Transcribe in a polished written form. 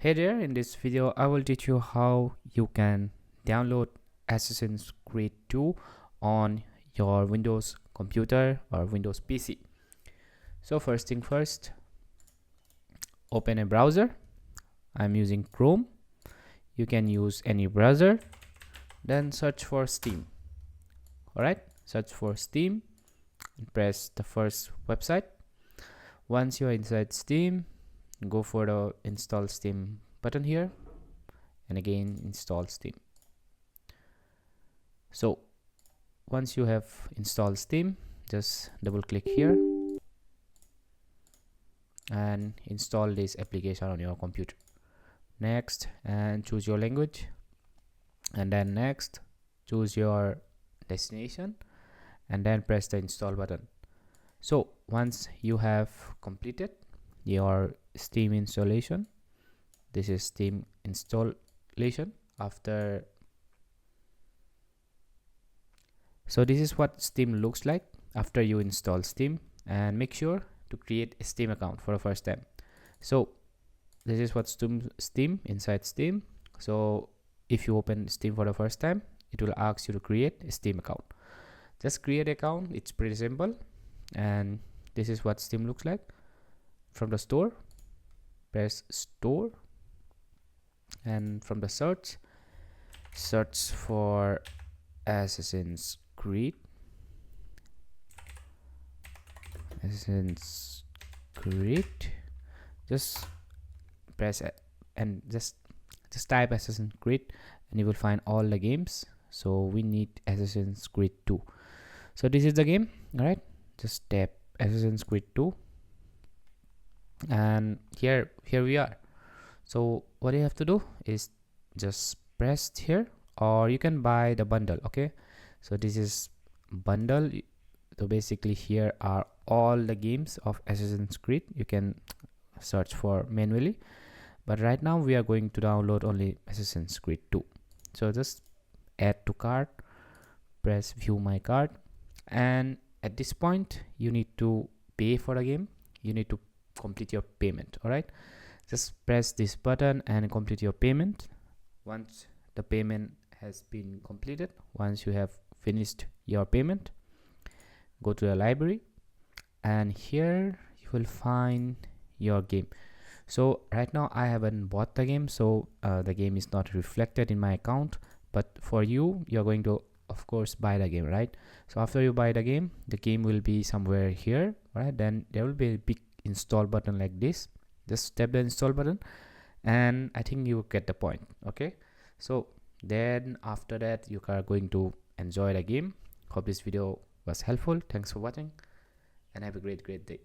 Hey there, in this video I will teach you how you can download Assassin's Creed 2 on your Windows computer or Windows PC. So first thing first, open a browser. I'm using Chrome. You can use any browser. Then search for Steam. Alright, search for Steam and press the first website. Once you're inside Steam, go for the install Steam button here and again install Steam. So once you have installed Steam, just double click here and install this application on your computer. Next, and choose your language, and then next choose your destination and then press the install button. So once you have completed your Steam installation, this is Steam installation after. So this is what Steam looks like after you install Steam, and make sure to create a Steam account for the first time. So this is what Steam inside Steam. So if you open Steam for the first time, it will ask you to create a Steam account. Just create an account. It's pretty simple, and this is what Steam looks like. From the store, press store, and from the search for Assassin's Creed. Just press it and just type Assassin's Creed and you will find all the games. So we need Assassin's Creed 2. So this is the game. All right, just tap Assassin's Creed 2 and here we are. So what you have to do is just press here, or you can buy the bundle. Okay, so this is bundle. So basically here are all the games of Assassin's Creed. You can search for manually, but right now we are going to download only Assassin's Creed 2. So just add to cart, press view my cart, and at this point you need to pay for the game. You need to complete your payment. All right, just press this button and complete your payment. Once the payment has been completed, once you have finished your payment, go to the library and here you will find your game. So right now I haven't bought the game, so the game is not reflected in my account, but for you, you're going to of course buy the game, right? So after you buy the game will be somewhere here, right? Then there will be a big install button like this. Just tap the install button and I think you get the point. Okay, so then after that you are going to enjoy the game. Hope this video was helpful. Thanks for watching and have a great day.